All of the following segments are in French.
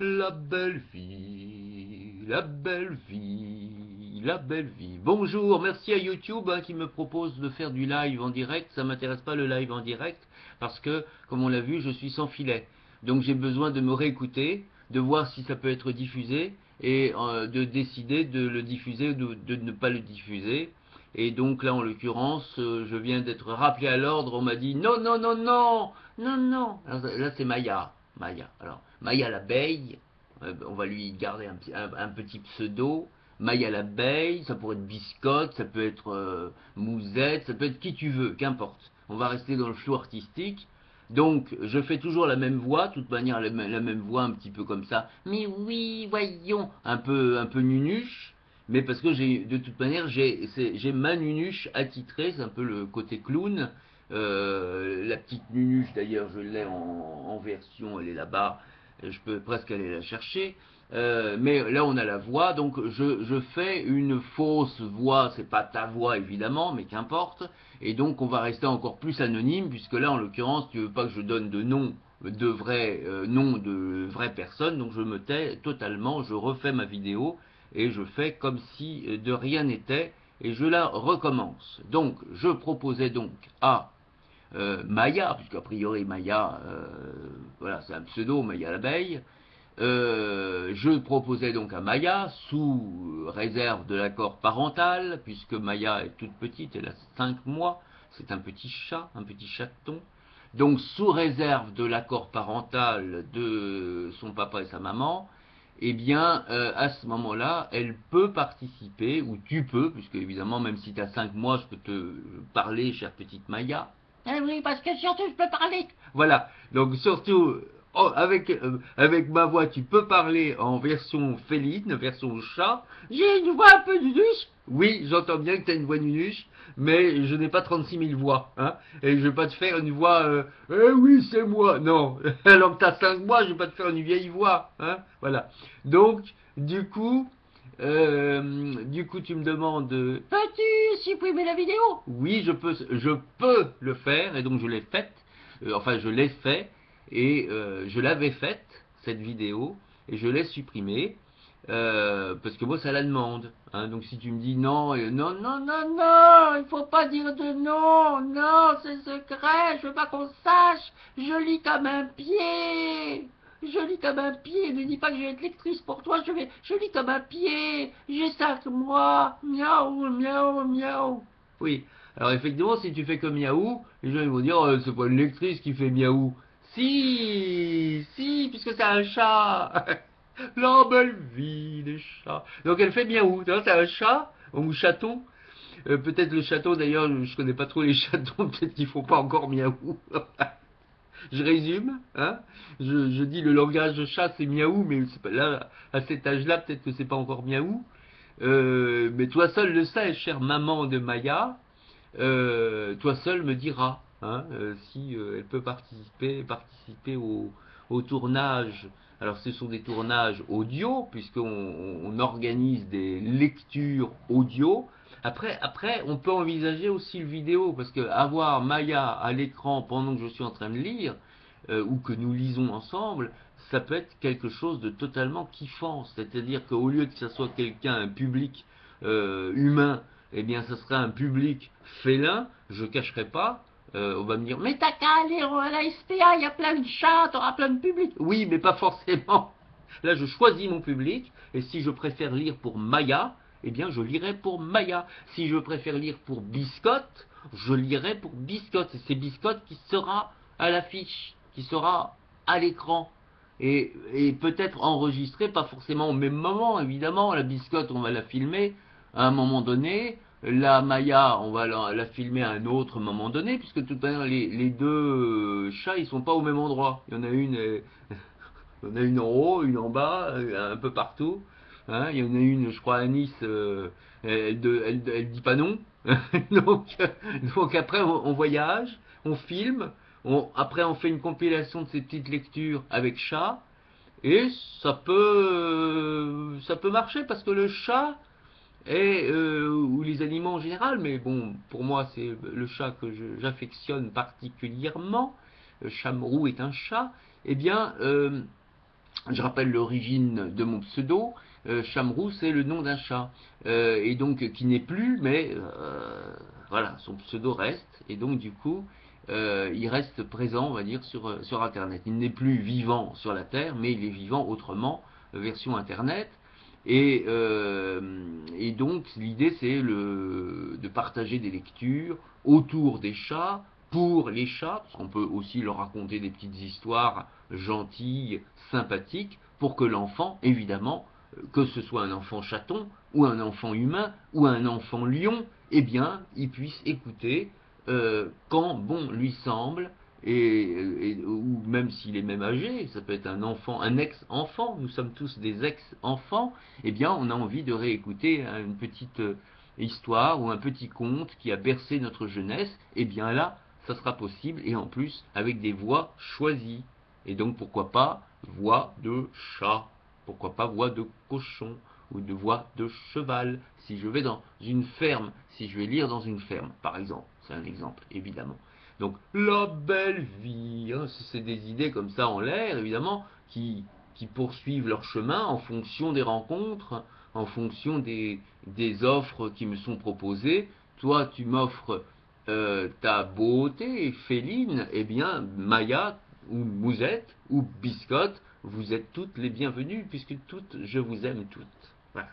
La belle vie, la belle vie, la belle vie. Bonjour, merci à YouTube qui me propose de faire du live en direct. Ça m'intéresse pas le live en direct parce que, comme on l'a vu, je suis sans filet. Donc j'ai besoin de me réécouter, de voir si ça peut être diffusé et de décider de le diffuser ou de ne pas le diffuser. Et donc là, en l'occurrence, je viens d'être rappelé à l'ordre. On m'a dit non, non, non, non, non, non. Alors, là, c'est Maya. Maya. Alors, Maya l'abeille, on va lui garder un petit pseudo. Maya l'abeille, ça pourrait être Biscotte, ça peut être Mousette, ça peut être qui tu veux, qu'importe. On va rester dans le flou artistique. Donc, je fais toujours la même voix, de toute manière la même voix un petit peu comme ça. Mais oui, voyons, un peu nunuche. Mais parce que de toute manière, j'ai ma nunuche attitrée, c'est un peu le côté clown. La petite nunuche, d'ailleurs, je l'ai en version, elle est là-bas, je peux presque aller la chercher. Mais là, on a la voix, donc je fais une fausse voix, c'est pas ta voix évidemment, mais qu'importe. Et donc, on va rester encore plus anonyme, puisque là, en l'occurrence, tu veux pas que je donne de nom de vrais noms de vraies personnes, donc je me tais totalement, je refais ma vidéo et je fais comme si de rien n'était et je la recommence. Donc, je proposais donc à Maya, puisqu'a priori Maya, voilà, c'est un pseudo, Maya l'abeille. Je proposais donc à Maya, sous réserve de l'accord parental, puisque Maya est toute petite, elle a 5 mois, c'est un petit chat, un petit chaton. Donc sous réserve de l'accord parental de son papa et sa maman, eh bien à ce moment-là, elle peut participer, ou tu peux, puisque évidemment même si tu as 5 mois, je peux te parler, chère petite Maya. Eh oui, parce que surtout je peux parler. Voilà, donc surtout oh, avec ma voix, tu peux parler en version féline, version chat. J'ai une voix un peu nunuche. Oui, j'entends bien que tu as une voix nunuche, mais je n'ai pas 36 000 voix. Hein, et je vais pas te faire une voix, eh oui, c'est moi. Non, alors que tu as 5 mois, je vais pas te faire une vieille voix. Hein, voilà. Donc, du coup, tu me demandes, peux-tu supprimer la vidéo? Oui, je peux le faire, et donc je l'ai faite. Enfin, je l'ai fait, et je l'avais faite, cette vidéo, et je l'ai supprimée, parce que moi, ça la demande. Hein. Donc si tu me dis non, non, non, non, non, il faut pas dire de non, non, c'est secret, je veux pas qu'on sache, je lis comme un pied. Je lis comme un pied, ne dis pas que je vais être lectrice pour toi, je lis comme un pied, j'ai 5 mois, miaou, miaou, miaou. Oui, alors effectivement, si tu fais comme miaou, les gens ils vont dire, c'est pas une lectrice qui fait miaou. Si, si, puisque c'est un chat. La belle vie des chats. Donc elle fait miaou, c'est un chat, ou chaton. Peut-être le chaton d'ailleurs, je connais pas trop les chatons, peut-être qu'ils font pas encore miaou. Je résume, hein. Je dis le langage de chat c'est miaou, mais pas, là, à cet âge-là, peut-être que c'est pas encore miaou. Mais toi seul le sais, chère maman de Maya. Toi seul me diras hein, si elle peut participer au tournage. Alors ce sont des tournages audio, puisqu'on organise des lectures audio. Après, on peut envisager aussi le vidéo, parce que avoir Maya à l'écran pendant que je suis en train de lire, ou que nous lisons ensemble, ça peut être quelque chose de totalement kiffant. C'est-à-dire qu'au lieu que ça soit quelqu'un, un public humain, eh bien, ce serait un public félin, je cacherai pas. On va me dire, mais t'as qu'à aller à la SPA, il y a plein de chats, t'auras plein de public. Oui, mais pas forcément. Là, je choisis mon public, et si je préfère lire pour Maya, eh bien, je lirai pour Maya. Si je préfère lire pour Biscotte, je lirai pour Biscotte. Et c'est Biscotte qui sera à l'affiche, qui sera à l'écran. Et peut-être enregistré, pas forcément au même moment, évidemment. La Biscotte, on va la filmer à un moment donné. La Maya, on va la filmer à un autre moment donné, puisque de toute manière, les deux chats, ils sont pas au même endroit. Il y en a une en haut, une en bas, un peu partout. Hein, il y en a une, je crois, à Nice, elle dit pas non. donc, donc après, on voyage, on filme, après on fait une compilation de ces petites lectures avec chat, et ça peut marcher parce que le chat ou les animaux en général, mais bon, pour moi c'est le chat que j'affectionne particulièrement. Le Chameroux est un chat. Eh bien, je rappelle l'origine de mon pseudo. Chamrou, c'est le nom d'un chat. Et donc, qui n'est plus, mais voilà, son pseudo reste. Et donc, du coup, il reste présent, on va dire, sur Internet. Il n'est plus vivant sur la Terre, mais il est vivant autrement, version Internet. Et donc, l'idée, c'est de partager des lectures autour des chats, pour les chats, parce qu'on peut aussi leur raconter des petites histoires gentilles, sympathiques, pour que l'enfant, évidemment, que ce soit un enfant chaton, ou un enfant humain, ou un enfant lion, eh bien, il puisse écouter quand bon lui semble, ou même s'il est même âgé, ça peut être un enfant, un ex-enfant, nous sommes tous des ex-enfants, eh bien, on a envie de réécouter une petite histoire ou un petit conte qui a bercé notre jeunesse, eh bien là, ça sera possible, et en plus, avec des voix choisies. Et donc, pourquoi pas voix de chat, pourquoi pas voix de cochon, ou de voix de cheval, si je vais dans une ferme, si je vais lire dans une ferme, par exemple. C'est un exemple, évidemment. Donc, la belle vie, hein, c'est des idées comme ça en l'air, évidemment, qui poursuivent leur chemin en fonction des rencontres, en fonction des offres qui me sont proposées. Toi, tu m'offres ta beauté féline, eh bien, Maya, ou Mousette, ou Biscotte, vous êtes toutes les bienvenues, puisque toutes, je vous aime toutes. Voilà.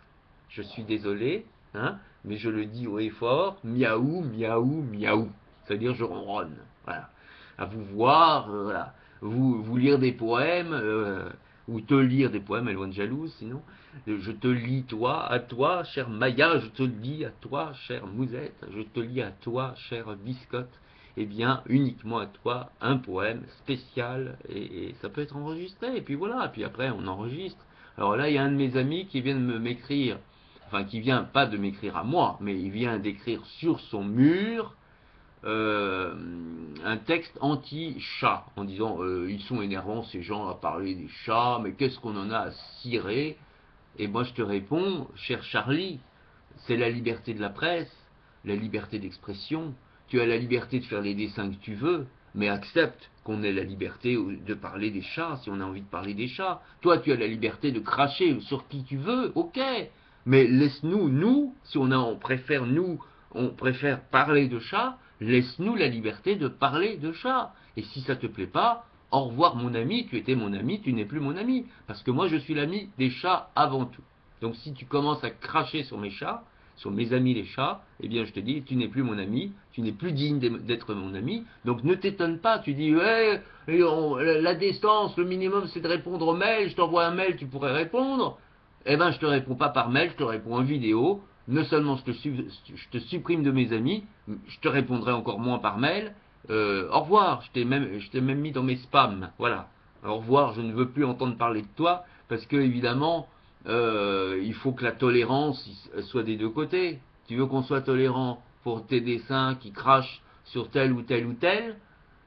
Je suis désolé, hein, mais je le dis haut et fort, miaou, miaou, miaou. C'est-à-dire je ronronne. Voilà. À vous voir, voilà. Vous lire des poèmes, ou te lire des poèmes, elle loin jalouse sinon. Je te lis toi, à toi, chère Maya, je te lis à toi, chère Mousette, je te lis à toi, chère Biscotte. Eh bien, uniquement à toi, un poème spécial, et ça peut être enregistré, et puis voilà, et puis après on enregistre. Alors là, il y a un de mes amis qui vient de m'écrire, enfin qui vient pas de m'écrire à moi, mais il vient d'écrire sur son mur un texte anti-chat, en disant ils sont énervants ces gens à parler des chats, mais qu'est-ce qu'on en a à cirer? Et moi je te réponds, cher Charlie, c'est la liberté de la presse, la liberté d'expression. Tu as la liberté de faire les dessins que tu veux, mais accepte qu'on ait la liberté de parler des chats si on a envie de parler des chats. Toi, tu as la liberté de cracher sur qui tu veux, ok. Mais laisse-nous, si on préfère parler de chats, laisse-nous la liberté de parler de chats. Et si ça te plaît pas, au revoir mon ami, tu étais mon ami, tu n'es plus mon ami. Parce que moi, je suis l'ami des chats avant tout. Donc si tu commences à cracher sur mes chats, sur mes amis les chats, eh bien je te dis, tu n'es plus mon ami, tu n'es plus digne d'être mon ami, donc ne t'étonne pas, tu dis, ouais, la distance, le minimum c'est de répondre aux mails, je t'envoie un mail, tu pourrais répondre, eh ben je te réponds pas par mail, je te réponds en vidéo, non seulement je te supprime de mes amis, je te répondrai encore moins par mail, au revoir, je t'ai même mis dans mes spams, voilà, au revoir, je ne veux plus entendre parler de toi, parce que évidemment, il faut que la tolérance soit des deux côtés. Tu veux qu'on soit tolérant pour tes dessins qui crachent sur tel ou tel ou tel,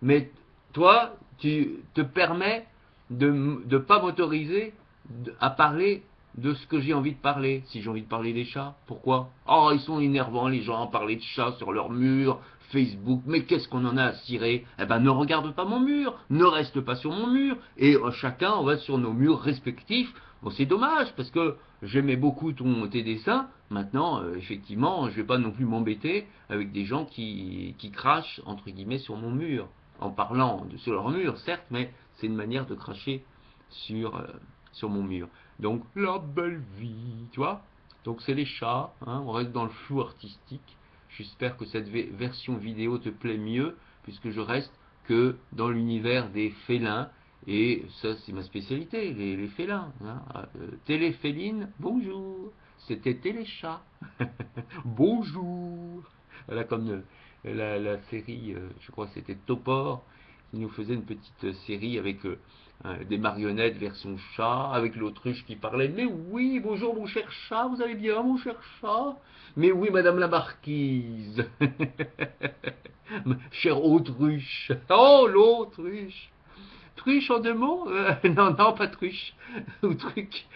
mais toi, tu te permets de ne pas m'autoriser à parler de ce que j'ai envie de parler. Si j'ai envie de parler des chats, pourquoi? Oh, ils sont énervants les gens à parler de chats sur leur mur, Facebook, mais qu'est-ce qu'on en a à cirer? Eh ben ne regarde pas mon mur, ne reste pas sur mon mur, et chacun on va sur nos murs respectifs. Bon, c'est dommage, parce que j'aimais beaucoup tes dessins, maintenant, effectivement, je vais pas non plus m'embêter avec des gens qui crachent, entre guillemets, sur mon mur, en parlant sur leur mur, certes, mais c'est une manière de cracher sur mon mur. Donc, la belle vie, tu vois? Donc c'est les chats, hein, on reste dans le flou artistique. J'espère que cette version vidéo te plaît mieux, puisque je reste que dans l'univers des félins, et ça c'est ma spécialité, les félins. Hein. Téléféline, bonjour, c'était Téléchat, bonjour. Voilà comme la série, je crois que c'était Topor, qui nous faisait une petite série avec des marionnettes version chat, avec l'autruche qui parlait. Mais oui, bonjour mon cher chat, vous allez bien mon cher chat? Mais oui, madame la marquise. Chère autruche. Oh, l'autruche. Truche en deux mots? Non, non, pas truche. Ou truc.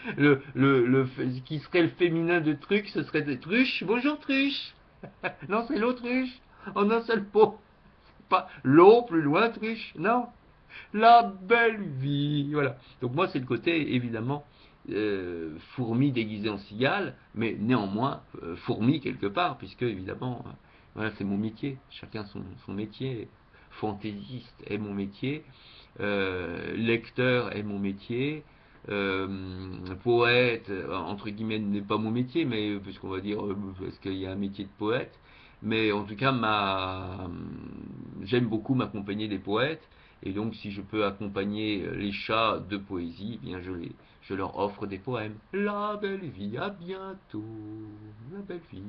Qui serait le féminin de truc, ce serait des truches. Bonjour truche. Non, c'est l'autruche. En un seul mot. Pas l'eau, plus loin, truche. Non. La belle vie, voilà. Donc moi, c'est le côté, évidemment, fourmi déguisée en cigale, mais néanmoins, fourmi quelque part, puisque, évidemment, voilà, c'est mon métier. Chacun son métier. Fantaisiste est mon métier. Lecteur est mon métier. Euh, Poète, entre guillemets, n'est pas mon métier, mais puisqu'on va dire, est-ce qu'il y a un métier de poète? Mais en tout cas, j'aime beaucoup m'accompagner des poètes. Et donc, si je peux accompagner les chats de poésie, eh bien je leur offre des poèmes. La belle vie, à bientôt, la belle vie.